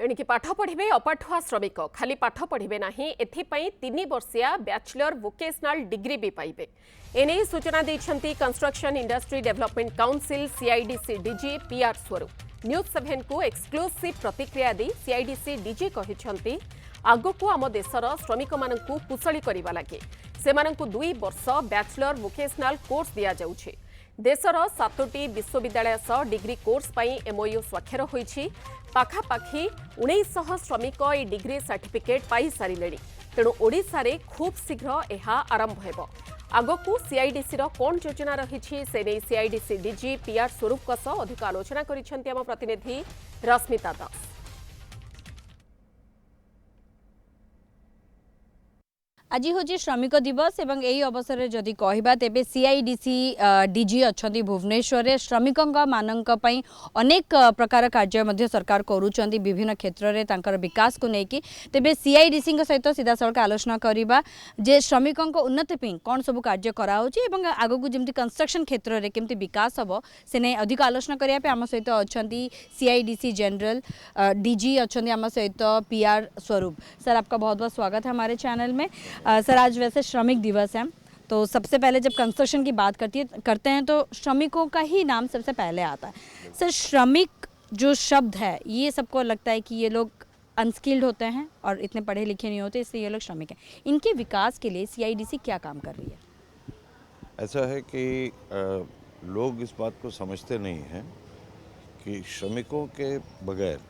एणिकी पाठ पढ़े अपाठुआ श्रमिक खाली पाठ पढ़े ना एथिपाई 3 वर्षिया बैचलर वोकेशनल डिग्री भी पाइबे। एने सूचना देइछंती construction industry development council CIDC DG PR Swaroop. News 7 को एक्सक्लूसिव प्रतिक्रिया दी सीआईडीसी डीजी कहिछंती आगको आम देशर श्रमिक मानकु कुशली करिबा लागे सेमानकु 2 वर्ष बैचलर वोकेशनल कोर्स दिया जाउछे। देशर 7टी विश्वविद्यालय सह डिग्री कोर्स पाई एमओयू स्वाक्षर होईछि। पाखापाखि 1900 श्रमिक ए डिग्री सर्टिफिकेट पाई सारिले। तेणु ओडिशा रे खूब शीघ्र यह आरंभ हेबो। आगकू सीआईडीसी रो कोन योजना रहिछि से नै सीआईडीसी डीजी पीआर स्वरूप सह अधिक आलोचना करिसेंती आम प्रतिनिधि रश्मिता दास। आज हूँ श्रमिक दिवस एवं यही अवसर में जदि कहवा तेरे सीआईडीसी डीजी अच्छा भुवनेश्वर श्रमिकों मानक अनेक प्रकार कार्य सरकार करुँच विभिन्न क्षेत्र में विकास को लेकिन तेरे सीआईडीसी सहित सीधा सड़क आलोचना करवा जे श्रमिकों उन्नति कौन सब कार्य कराऊँच आगक जमी कंस्ट्रक्शन क्षेत्र में केमती विकास हम से नहीं अधिक आलोचना करने आम सहित अच्छा सीआईडीसी जनरल डीजी अच्छा आम सहित पीआर स्वरूप। सर आपका बहुत बहुत स्वागत है हमारे चैनल में। सर आज वैसे श्रमिक दिवस है तो सबसे पहले जब कंस्ट्रक्शन की बात करते हैं तो श्रमिकों का ही नाम सबसे पहले आता है। सर श्रमिक जो शब्द है ये सबको लगता है कि ये लोग अनस्किल्ड होते हैं और इतने पढ़े लिखे नहीं होते इसलिए ये लोग श्रमिक हैं। इनके विकास के लिए सीआईडीसी क्या काम कर रही है? ऐसा है कि लोग इस बात को समझते नहीं हैं कि श्रमिकों के बगैर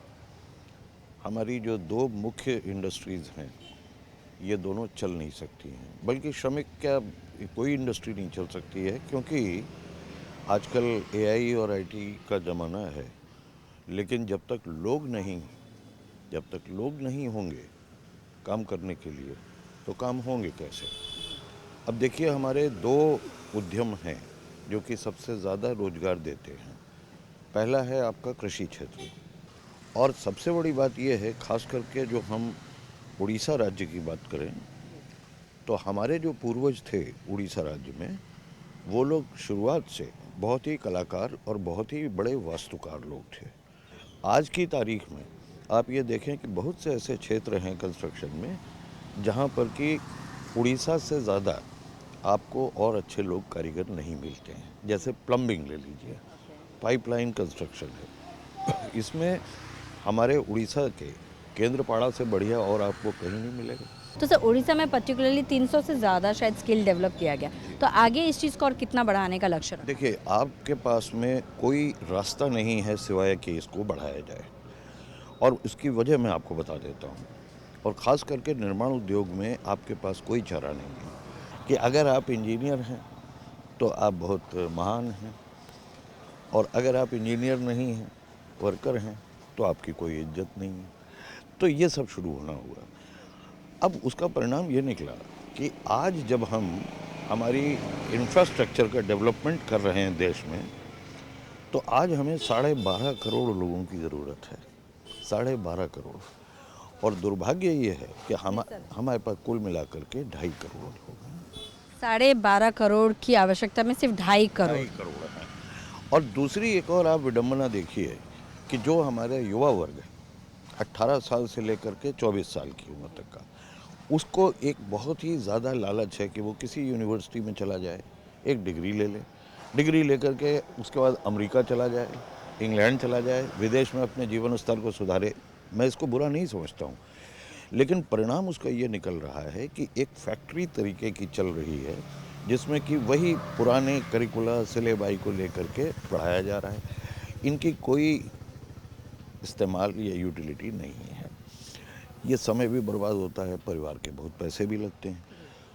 हमारी जो 2 मुख्य इंडस्ट्रीज़ हैं ये दोनों चल नहीं सकती हैं। बल्कि श्रमिक क्या कोई इंडस्ट्री नहीं चल सकती है क्योंकि आजकल एआई और आईटी का ज़माना है। लेकिन जब तक लोग नहीं होंगे काम करने के लिए तो काम होंगे कैसे? अब देखिए हमारे 2 उद्यम हैं जो कि सबसे ज़्यादा रोज़गार देते हैं। पहला है आपका कृषि क्षेत्र और सबसे बड़ी बात यह है खास करके जो हम उड़ीसा राज्य की बात करें तो हमारे जो पूर्वज थे उड़ीसा राज्य में वो लोग शुरुआत से बहुत ही कलाकार और बहुत ही बड़े वास्तुकार लोग थे। आज की तारीख में आप ये देखें कि बहुत से ऐसे क्षेत्र हैं कंस्ट्रक्शन में जहाँ पर कि उड़ीसा से ज़्यादा आपको और अच्छे लोग कारीगर नहीं मिलते हैं। जैसे प्लम्बिंग ले लीजिए, पाइपलाइन कंस्ट्रक्शन है, इसमें हमारे उड़ीसा के केंद्रपाड़ा से बढ़िया और आपको कहीं नहीं मिलेगा। तो सर उड़ीसा में पर्टिकुलरली 300 से ज़्यादा शायद स्किल डेवलप किया गया तो आगे इस चीज़ को और कितना बढ़ाने का लक्ष्य? देखिए आपके पास में कोई रास्ता नहीं है सिवाय कि इसको बढ़ाया जाए और उसकी वजह मैं आपको बता देता हूँ। और ख़ास करके निर्माण उद्योग में आपके पास कोई चारा नहीं है कि अगर आप इंजीनियर हैं तो आप बहुत महान हैं और अगर आप इंजीनियर नहीं हैं वर्कर हैं तो आपकी कोई इज्जत नहीं है। तो ये सब शुरू होना हुआ। अब उसका परिणाम ये निकला कि आज जब हम हमारी इंफ्रास्ट्रक्चर का डेवलपमेंट कर रहे हैं देश में तो आज हमें 12.5 करोड़ लोगों की ज़रूरत है। 12.5 करोड़। और दुर्भाग्य ये है कि हमारे पास कुल मिलाकर के 2.5 करोड़ लोग हैं। 12.5 करोड़ की आवश्यकता में सिर्फ 2.5 करोड़ हैं। और दूसरी एक और आप विडम्बना देखिए कि जो हमारे युवा वर्ग है 18 साल से लेकर के 24 साल की उम्र तक का, उसको एक बहुत ही ज़्यादा लालच है कि वो किसी यूनिवर्सिटी में चला जाए, एक डिग्री ले ले, डिग्री लेकर के उसके बाद अमेरिका चला जाए, इंग्लैंड चला जाए, विदेश में अपने जीवन स्तर को सुधारे। मैं इसको बुरा नहीं समझता हूँ, लेकिन परिणाम उसका ये निकल रहा है कि एक फैक्ट्री तरीके की चल रही है जिसमें कि वही पुराने करिकुला सिलेबाई को लेकर के पढ़ाया जा रहा है। इनकी कोई इस्तेमाल या यूटिलिटी नहीं है। ये समय भी बर्बाद होता है, परिवार के बहुत पैसे भी लगते हैं।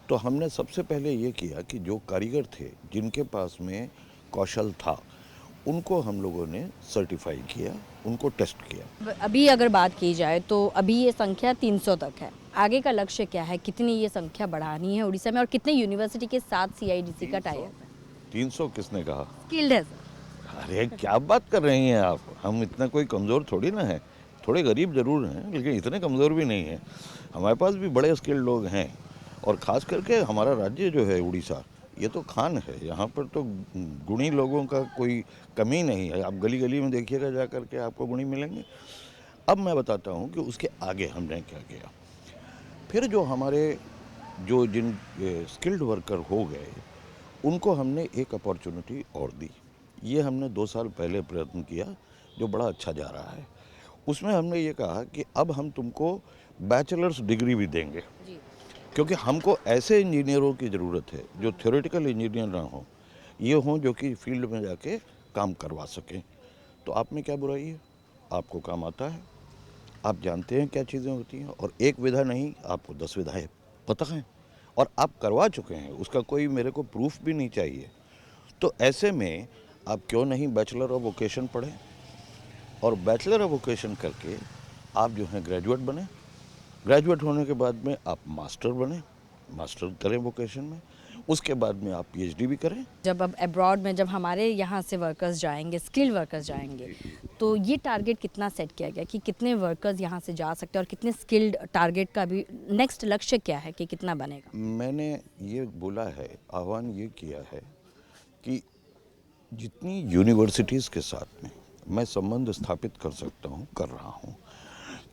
तो हमने सबसे पहले ये किया कि जो कारीगर थे जिनके पास में कौशल था उनको हम लोगों ने सर्टिफाई किया, उनको टेस्ट किया। अभी अगर बात की जाए तो अभी ये संख्या 300 तक है। आगे का लक्ष्य क्या है? कितनी ये संख्या बढ़ानी है उड़ीसा में और कितने यूनिवर्सिटी के साथ सीआईडीसी का टाई अप है? 300 किसने कहा? स्किल्ड है सर। अरे क्या बात कर रही हैं आप? हम इतना कोई कमज़ोर थोड़ी ना है। थोड़े गरीब ज़रूर हैं लेकिन इतने कमज़ोर भी नहीं हैं। हमारे पास भी बड़े स्किल्ड लोग हैं और ख़ास करके हमारा राज्य जो है उड़ीसा ये तो खान है। यहाँ पर तो गुणी लोगों का कोई कमी नहीं है। आप गली गली में देखिएगा जा कर के आपको गुणी मिलेंगे। अब मैं बताता हूँ कि उसके आगे हमने क्या किया। फिर जो हमारे जो जिन स्किल्ड वर्कर हो गए, उनको हमने एक अपॉर्चुनिटी और दी। ये हमने 2 साल पहले प्रयत्न किया, जो बड़ा अच्छा जा रहा है। उसमें हमने ये कहा कि अब हम तुमको बैचलर्स डिग्री भी देंगे, क्योंकि हमको ऐसे इंजीनियरों की ज़रूरत है जो थ्योरेटिकल इंजीनियर ना हो, ये हों जो कि फील्ड में जाके काम करवा सकें। तो आप में क्या बुराई है? आपको काम आता है, आप जानते हैं क्या चीज़ें होती हैं, और एक विधा नहीं, आपको 10 विधाएं पता हैं, और आप करवा चुके हैं, उसका कोई मेरे को प्रूफ भी नहीं चाहिए। तो ऐसे में आप क्यों नहीं बैचलर ऑफ वोकेशन पढ़ें, और बैचलर ऑफ वोकेशन करके आप जो हैं ग्रेजुएट बने। ग्रेजुएट होने के बाद में आप मास्टर बने, मास्टर करें वोकेशन में, उसके बाद में आप पीएचडी भी करें। जब अब अब्रॉड में जब हमारे यहाँ से वर्कर्स जाएंगे, स्किल्ड वर्कर्स जाएंगे, तो ये टारगेट कितना सेट किया गया कि कितने वर्कर्स यहाँ से जा सकते हैं और कितने स्किल्ड, टारगेट का भी नेक्स्ट लक्ष्य क्या है कि कितना बनेगा? मैंने ये बोला है, आह्वान ये किया है कि जितनी यूनिवर्सिटीज़ के साथ में मैं संबंध स्थापित कर सकता हूँ, कर रहा हूँ,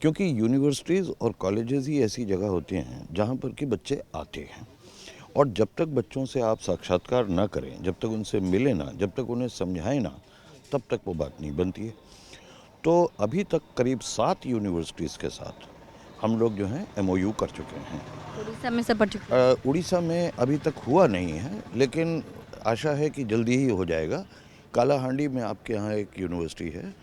क्योंकि यूनिवर्सिटीज़ और कॉलेजेस ही ऐसी जगह होते हैं जहाँ पर कि बच्चे आते हैं, और जब तक बच्चों से आप साक्षात्कार ना करें, जब तक उनसे मिले ना, जब तक उन्हें समझाएं ना, तब तक वो बात नहीं बनती है। तो अभी तक करीब 7 यूनिवर्सिटीज़ के साथ हम लोग जो हैं एमओयू कर चुके हैं। उड़ीसा में सब पर्टिकुलर उड़ीसा में अभी तक हुआ नहीं है, लेकिन आशा है कि जल्दी ही हो जाएगा। कालाहांडी में आपके यहाँ एक यूनिवर्सिटी है,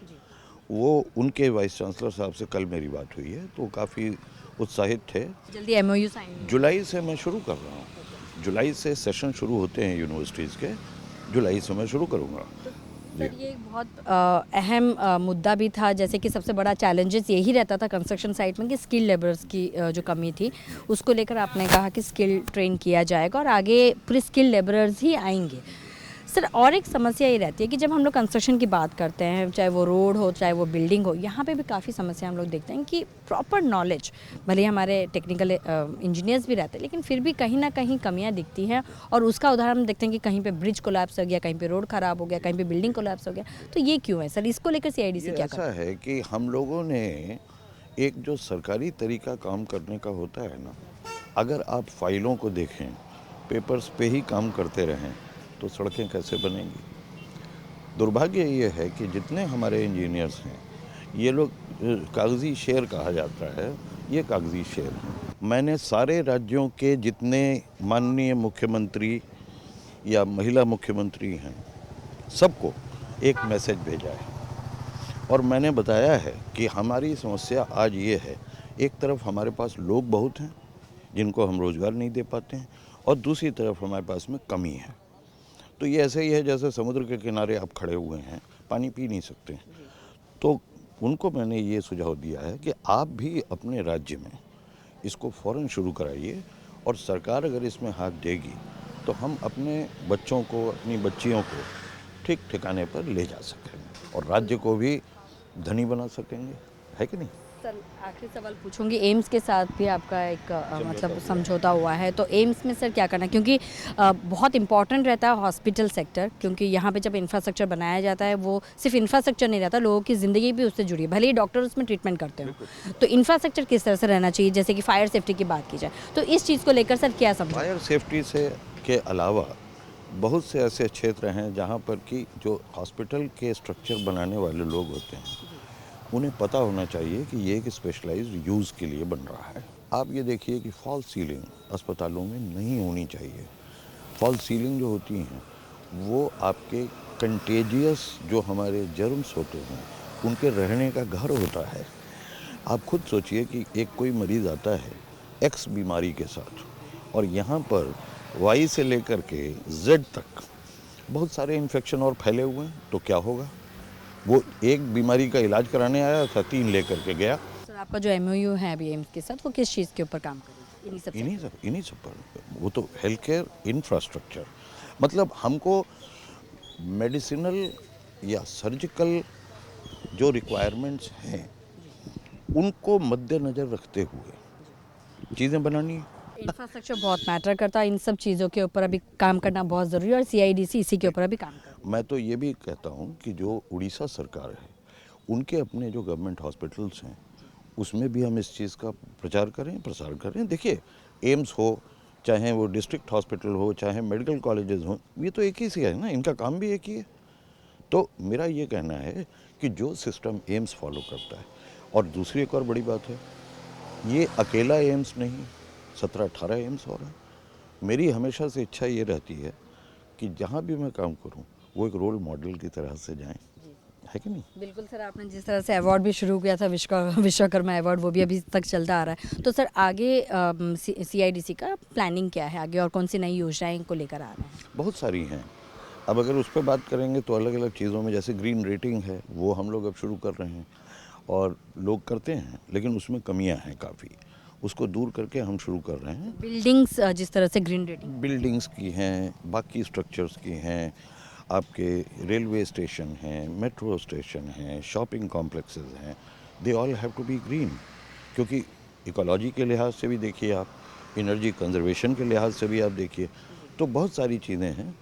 वो उनके वाइस चांसलर साहब से कल मेरी बात हुई है, तो वो काफ़ी उत्साहित थे। जल्दी एमओयू साइन। जुलाई से मैं शुरू कर रहा हूँ, जुलाई से सेशन शुरू होते हैं यूनिवर्सिटीज़ के, जुलाई से मैं शुरू करूँगा। सर, ये एक बहुत अहम मुद्दा भी था, जैसे कि सबसे बड़ा चैलेंजेस यही रहता था कंस्ट्रक्शन साइट में कि स्किल लेबर्स की जो कमी थी, उसको लेकर आपने कहा कि स्किल ट्रेन किया जाएगा और आगे पूरे स्किल लेबरर्स ही आएंगे। सर, और एक समस्या ये रहती है कि जब हम लोग कंस्ट्रक्शन की बात करते हैं, चाहे वो रोड हो, चाहे वो बिल्डिंग हो, यहाँ पे भी काफ़ी समस्या हम लोग देखते हैं कि प्रॉपर नॉलेज, भले ही हमारे टेक्निकल इंजीनियर्स भी रहते हैं, लेकिन फिर भी कहीं ना कहीं कमियाँ दिखती हैं। और उसका उदाहरण हम देखते हैं कि कहीं पे ब्रिज कोलैप्स हो गया, कहीं पे रोड ख़राब हो गया, कहीं पे बिल्डिंग कोलैप्स हो गया। तो ये क्यों है सर? इसको लेकर सीआईडीसी क्या ऐसा है कि हम लोगों ने एक जो सरकारी तरीका काम करने का होता है ना, अगर आप फाइलों को देखें, पेपर्स पे ही काम करते रहें, तो सड़कें कैसे बनेंगी? दुर्भाग्य ये है कि जितने हमारे इंजीनियर्स हैं, ये लोग कागजी शेर कहा जाता है, ये कागजी शेर हैं। मैंने सारे राज्यों के जितने माननीय मुख्यमंत्री या महिला मुख्यमंत्री हैं, सबको एक मैसेज भेजा है, और मैंने बताया है कि हमारी समस्या आज ये है, एक तरफ हमारे पास लोग बहुत हैं जिनको हम रोज़गार नहीं दे पाते हैं, और दूसरी तरफ हमारे पास में कमी है। तो ये ऐसे ही है जैसे समुद्र के किनारे आप खड़े हुए हैं, पानी पी नहीं सकते। तो उनको मैंने ये सुझाव दिया है कि आप भी अपने राज्य में इसको फ़ौरन शुरू कराइए, और सरकार अगर इसमें हाथ देगी तो हम अपने बच्चों को, अपनी बच्चियों को ठीक ठिकाने पर ले जा सकेंगे, और राज्य को भी धनी बना सकेंगे, है कि नहीं? सर, आखिरी सवाल पूछूंगी, एम्स के साथ भी आपका एक मतलब समझौता हुआ है, तो एम्स में सर क्या करना है? क्योंकि बहुत इंपॉर्टेंट रहता है हॉस्पिटल सेक्टर, क्योंकि यहाँ पे जब इंफ्रास्ट्रक्चर बनाया जाता है, वो सिर्फ इंफ्रास्ट्रक्चर नहीं रहता, लोगों की ज़िंदगी भी उससे जुड़ी है, भले ही डॉक्टर उसमें ट्रीटमेंट करते हो। तो इंफ्रास्ट्रक्चर किस तरह से रहना चाहिए, जैसे कि फायर सेफ्टी की बात की जाए, तो इस चीज़ को लेकर सर क्या समझ? फायर सेफ्टी से के अलावा बहुत से ऐसे क्षेत्र हैं जहाँ पर कि जो हॉस्पिटल के स्ट्रक्चर बनाने वाले लोग होते हैं, उन्हें पता होना चाहिए कि ये एक स्पेशलाइज्ड यूज़ के लिए बन रहा है। आप ये देखिए कि फॉल्स सीलिंग अस्पतालों में नहीं होनी चाहिए। फॉल्स सीलिंग जो होती हैं, वो आपके कंटेजियस जो हमारे जर्म्स होते हैं, उनके रहने का घर होता है। आप खुद सोचिए कि एक कोई मरीज़ आता है एक्स बीमारी के साथ, और यहाँ पर वाई से लेकर के जेड तक बहुत सारे इन्फेक्शन और फैले हुए हैं, तो क्या होगा? वो एक बीमारी का इलाज कराने आया था, 3 लेकर के गया। सर, आपका जो एमओयू है अभी एम्स के साथ, वो किस चीज़ के ऊपर काम करेगी? इन्हीं सब पर। वो तो हेल्थ केयर इंफ्रास्ट्रक्चर, मतलब हमको मेडिसिनल या सर्जिकल जो रिक्वायरमेंट्स हैं, उनको मद्देनज़र रखते हुए चीज़ें बनानी है। इंफ्रास्ट्रक्चर बहुत मैटर करता है, इन सब चीज़ों के ऊपर अभी काम करना बहुत ज़रूरी है, और सीआईडीसी इसी के ऊपर अभी काम कर रहा है। मैं तो ये भी कहता हूँ कि जो उड़ीसा सरकार है, उनके अपने जो गवर्नमेंट हॉस्पिटल्स हैं उसमें भी हम इस चीज़ का प्रचार करें, प्रसार करें। देखिए, एम्स हो, चाहे वो डिस्ट्रिक्ट हॉस्पिटल हो, चाहे मेडिकल कॉलेजेस हों, ये तो एक ही से है ना, इनका काम भी एक ही है। तो मेरा ये कहना है कि जो सिस्टम एम्स फॉलो करता है, और दूसरी एक और बड़ी बात है, ये अकेला एम्स नहीं, 17-18 एम्स और हैं। मेरी हमेशा से इच्छा ये रहती है कि जहाँ भी मैं काम करूँ वो एक रोल मॉडल की तरह से जाएं, है कि नहीं? बिल्कुल सर, आपने जिस तरह से अवार्ड भी शुरू किया था विश्वकर्मा अवार्ड, वो भी अभी तक चलता आ रहा है। तो सर आगे CIDC का प्लानिंग क्या है, आगे और कौन सी नई योजनाएं को लेकर आ रहे हैं? बहुत सारी हैं। अब अगर उस पर बात करेंगे तो अलग अलग चीज़ों में, जैसे ग्रीन रेटिंग है, वो हम लोग अब शुरू कर रहे हैं और लोग करते हैं, लेकिन उसमें कमियां हैं काफ़ी, उसको दूर करके हम शुरू कर रहे हैं। बिल्डिंग्स जिस तरह से ग्रीन रेटिंग बिल्डिंग्स की हैं, बाकी स्ट्रक्चर्स की हैं, आपके रेलवे स्टेशन हैं, मेट्रो स्टेशन हैं, शॉपिंग कॉम्प्लेक्सेस हैं, they all have to be green. क्योंकि इकोलॉजी के लिहाज से भी देखिए आप, एनर्जी कंजर्वेशन के लिहाज से भी आप देखिए, तो बहुत सारी चीज़ें हैं।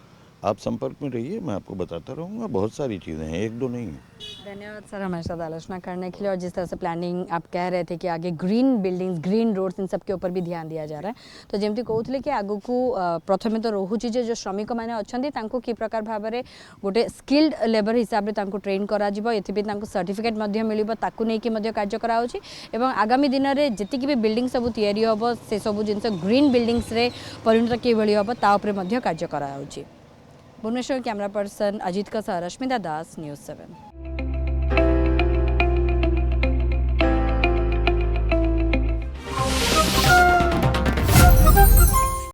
आप संपर्क में रहिए, मैं आपको बताता रहूँगा, बहुत सारी चीज़ें हैं, एक दो नहीं हैं। धन्यवाद सर हमारे साथ आलोचना करने के लिए। और जिस तरह से प्लानिंग आप कह रहे थे कि आगे ग्रीन बिल्डिंग्स, ग्रीन रोड्स, इन सब के ऊपर भी ध्यान दिया जा रहा है। तो जमती कहते कि आगू को प्रथमे तो रोचे जो श्रमिक मैंने अच्छा कि प्रकार भाव में गोटे स्किल्ड लेबर हिसाब से ट्रेन करा सर्टिफिकेट मिल कार्य कराउछि एवं आगामी दिन में जी भी बिल्डिंग सब तैयारी हम से सब जिन ग्रीन बिल्डिंग्स रे परिणत किभली हम ता कार्य कराउछि। भुवनेश्वर कैमरा पर्सन अजित का सह रश्मिता दास, न्यूज़ 7।